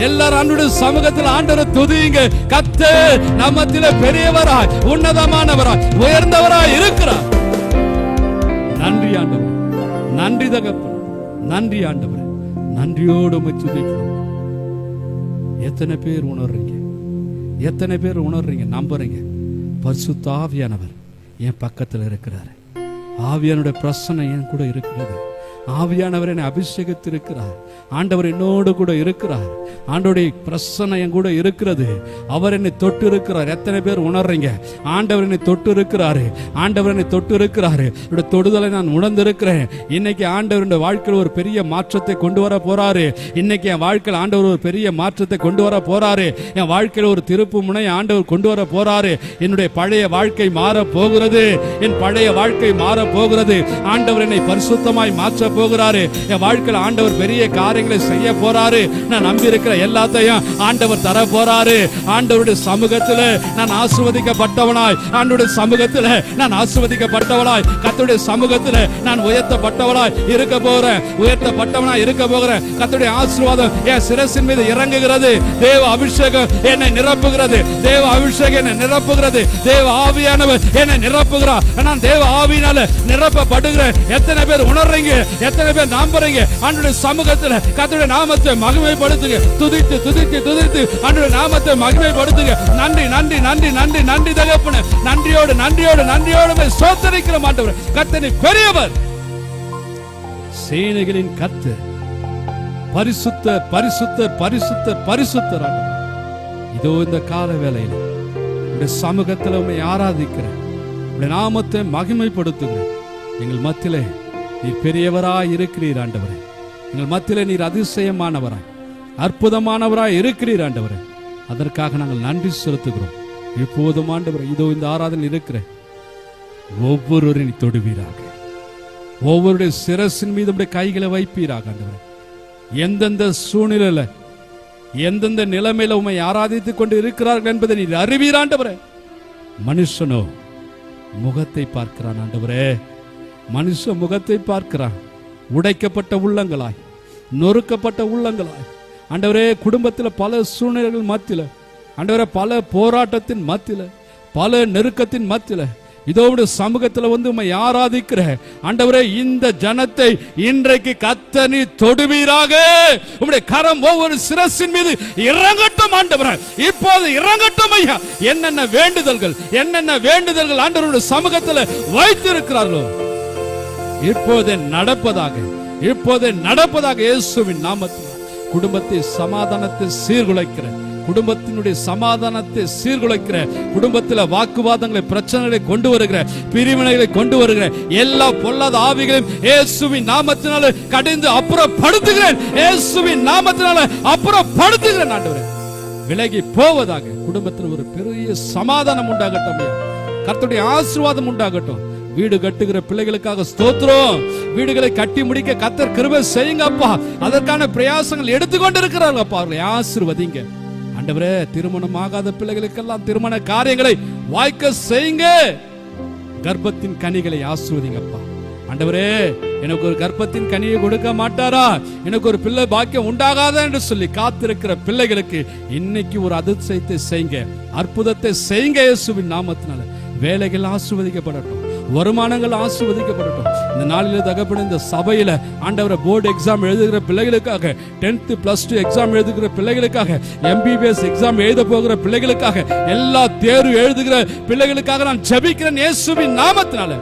எல்லாரும் ஆண்டவருடைய சமூகத்தில் ஆண்டவரை துதியுங்க. கர்த்தர் நம்மத்திலே பெரியவராய், உன்னதமானவராய், உயர்ந்தவராய் இருக்கிறார். நன்றி ஆண்டவர், நன்றி தகப்பன், நன்றி ஆண்டவர், நன்றியோடு உம்மை துதிக்கிறோம். எத்தனை பேர் உணர்றீங்க, எத்தனை பேர் உணர்றீங்க, நம்புறீங்க பரிசுத்த ஆவியானவர் என் பக்கத்தில் இருக்கிறார். ஆவியானுடைய பிரசன்னம் என் கூட இருக்கிறது. ஆவியானவர் என்னை அபிஷேகித்திருக்கிறார். ஆண்டவர் என்னோடு கூட இருக்கிறார். ஆண்டவருடைய பிரசன்னம் என் கூட இருக்கிறது. அவர் என்னை தொட்டு இருக்கிறார். எத்தனை பேர் உணர்றீங்க? ஆண்டவர் என்னை தொட்டு இருக்கிறாரு, ஆண்டவர் என்னை தொட்டு இருக்கிறாரு. என்னுடைய தொடுதலை நான் உணர்ந்திருக்கிறேன். இன்னைக்கு ஆண்டவர் என்னுடைய வாழ்க்கையில் ஒரு பெரிய மாற்றத்தை கொண்டு வர போறாரு. இன்னைக்கு என் வாழ்க்கையில் ஆண்டவர் ஒரு பெரிய மாற்றத்தை கொண்டு வர போறாரு. என் வாழ்க்கையில் ஒரு திருப்பு முனை ஆண்டவர் கொண்டு வர போறாரு. என்னுடைய பழைய வாழ்க்கை மாற போகிறது. என் பழைய வாழ்க்கை மாற போகிறது. ஆண்டவர் என்னை பரிசுத்தமாய் மாற்ற போகிறாரு. என் வாழ்க்கையில் ஆண்டவர் பெரிய காரியங்களை செய்ய போறாரு. நான் நம்பி இருக்கிற எல்லாத்தையும் ஆண்டவர் தர போறாரு. ஆண்டவருடைய சமூகத்தில் நான் ஆசீர்வதிக்கப்பட்டவனாய், ஆண்டவருடைய சமூகத்தில் நான் ஆசீர்வதிக்கப்பட்டவனாய், கர்த்தருடைய சமூகத்தில் நான் உயர்த்தப்பட்டவனாய் இருக்க போறேன். உயர்த்தப்பட்டவனாய் இருக்க போகிறேன். கர்த்தருடைய ஆசீர்வாதம் என் சிரசின் மீது இறங்குகிறது. தேவ அபிஷேகம் என்னை நிரப்புகிறது. தேவ அபிஷேகம் என்னை நிரப்புகிறது. தேவ ஆவியானவர் என்னை நிரப்புகிறார். நான் தேவ ஆவியினால நிரப்பப்படுகிறேன். எத்தனை பேர் உணர்றீங்க? எத்தனை பேர் நம்புறீங்க? ஆண்டவருடைய சமூகத்தில் கர்த்தருடைய நாமத்தை மகிமைப்படுத்துங்க. துதித்து துதித்து துதித்து ஆண்டவருடைய நாமத்தை மகிமைப்படுத்துங்க. நன்றி நன்றி நன்றி நன்றி நன்றி தகப்பனே. நன்றியோடு நன்றியோடு நன்றியோடு ஸ்தோத்திரிக்கிற ஆண்டவர். கர்த்தர் பெரியவர், சேனைகளின் கர்த்தர், பரிசுத்தர் பரிசுத்தர் பரிசுத்தர் பரிசுத்தர். இதோ இந்த கால வேளையில் உடைய சமூகத்தில் உம்மை ஆராதிக்கிறேன். உடைய நாமத்தை மகிமைப்படுத்துங்க. எங்கள் மத்தியிலே நீர் பெரியவராய் இருக்கிறீர் ஆண்டவரே. எங்கள் மத்தியிலே நீர் அதிசயமானவராய், அற்புதமானவராய் இருக்கிறீர் ஆண்டவரே. அதற்காக நாங்கள் நன்றி செலுத்துகிறோம். இப்போதும் ஆண்டவரே, இதோ இந்த ஆராதனை இருக்கிற ஒவ்வொருவரையும் தொடுவீராக. ஒவ்வொருடைய சிரசின் மீது உடைய கைகளை வைப்பீராக ஆண்டவரே. எந்தெந்த சூழ்நிலையில, எந்தெந்த நிலைமையில உம்மை ஆராதித்துக் கொண்டு இருக்கிறார்கள் என்பதை நீர் அறிவீர் ஆண்டவரே. மனுஷனோ முகத்தை பார்க்கிறான் ஆண்டவரே. மனுஷ முகத்தை பார்க்கிறான். உடைக்கப்பட்ட உள்ளங்களாய், நொறுக்கப்பட்ட உள்ளங்களாய் ஆண்டவரே, குடும்பத்தில் பல சூழ்நிலைகள் மத்தியில் ஆண்டவரே, பல போராட்டத்தின் மத்தியில், பல நெருக்கத்தின் மத்தியில் இதோ சமூகத்தில் வந்து உம்மை ஆராதிக்கிற ஆண்டவரே, இந்த ஜனத்தை இன்றைக்கு கர்த்தர் நீ தொடுவீராக. உம்முடைய கரம் ஒவ்வொரு சிரசின் மீது இறங்கட்டும் ஆண்டவரே. இப்போது இறங்கட்டும் ஐயா. என்னென்ன வேண்டுதல்கள், என்னென்ன வேண்டுதல்கள் ஆண்டவருடைய சமூகத்தில் வைத்திருக்கிறார்களோ இப்போதே நடப்பதாக, இப்போதே நடப்பதாக. இயேசுவின் நாமத்தில் குடும்பத்தை சமாதானத்தை சீர்குலைக்கிற, குடும்பத்தினுடைய சமாதானத்தை சீர்குலைக்கிற, குடும்பத்தில் வாக்குவாதங்களை, பிரச்சனைகளை கொண்டு வருகிற, பிரிவினைகளை கொண்டு வருகிற எல்லா பொல்லாத ஆவிகளையும் இயேசுவின் நாமத்தினால கடிந்து அப்புறப்படுத்துகிறேன். இயேசுவின் நாமத்தினால அப்புறப்படுத்துகிறேன் ஆண்டவரே. விலகி போவதாக. குடும்பத்தில் ஒரு பெரிய சமாதானம் உண்டாகட்டும். கர்த்தருடைய ஆசீர்வாதம் உண்டாகட்டும். வீடு கட்டுகிற பிள்ளைகளுக்காக ஸ்தோத்திரம். வீடுகளை கட்டி முடிக்க கர்த்தர் கிருபை செய்யுங்க அப்பா. அதற்கான பிரயாசங்கள் எடுத்துக்கொண்டு இருக்கிறார்கள் அப்பா. அவர்களை ஆசீர்வதிங்க ஆண்டவரே. திருமணம் ஆகாத பிள்ளைகளுக்கெல்லாம் திருமண காரியங்களை வாய்க்க செய்யுங்க. கர்ப்பத்தின் கனிகளை ஆசீர்வதிங்கப்பா ஆண்டவரே. எனக்கு ஒரு கர்ப்பத்தின் கனியை கொடுக்க மாட்டாரா, எனக்கு ஒரு பிள்ளை பாக்கியம் உண்டாகாத என்று சொல்லி காத்திருக்கிற பிள்ளைகளுக்கு இன்னைக்கு ஒரு அதிசயத்தை செய்யுங்க, அற்புதத்தை செய்யுங்க இயேசுவின் நாமத்தினால. வேலைகள் ஆசீர்வதிக்கப்படட்டும், வருமானங்கள் ஆசீர்வதிக்கப்படட்டும். இந்த நாளில் தகப்பன இந்த சபையில ஆண்டவரை போர்டு எக்ஸாம் எழுதுகிற பிள்ளைகளுக்காக, 10th +2 எக்ஸாம் எழுதுகிற பிள்ளைகளுக்காக, MBBS எக்ஸாம் எழுத போகிற பிள்ளைகளுக்காக, எல்லா தேர்வு எழுதுகிற பிள்ளைகளுக்காக நான் ஜெபிக்கிறேன் இயேசுவின் நாமத்தினால.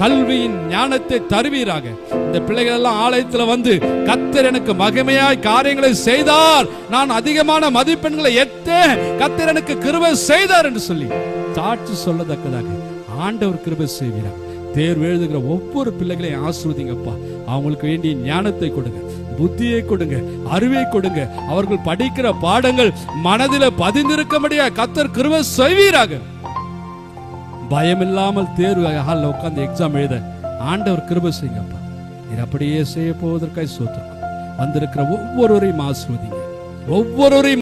கல்வியின் ஞானத்தை தருவீராக. இந்த பிள்ளைகள் எல்லாம் ஆலயத்தில் வந்து கர்த்தர் எனக்கு மகிமையாய் காரியங்களை செய்தார், நான் அதிகமான மதிப்பெண்களை எடுத்தேன், கர்த்தர் எனக்கு கிருபை செய்தார் என்று சொல்லி சாட்சி சொல்லத்தக்கதாக ஆண்டவர் கிருபை செய்வீராக. தேர்வு எழுதுகிற ஒவ்வொரு பிள்ளைகளையும் ஆசீர்வதிங்கப்பா. அவங்களுக்கு வேண்டிய ஞானத்தை கொடுங்க, புத்தியை கொடுங்க, அறிவை கொடுங்க. அவர்கள் படிக்கிற பாடங்கள் மனதில் பதிந்திருக்கும்படியா கர்த்தர் கிருபை செய்வீராக. பயம் இல்லாமல் தேர்வு ஹாலில் உட்கார்ந்து எக்ஸாம் எழுத ஆண்டவர் கிருபை செய்யுங்கப்பா. இது அப்படியே செய்ய போவதற்காக ஸ்தோத்திரம். வந்திருக்கிற ஒவ்வொருவரையும் ஆசீர்வதிங்க, ஒவ்வொருவரையும்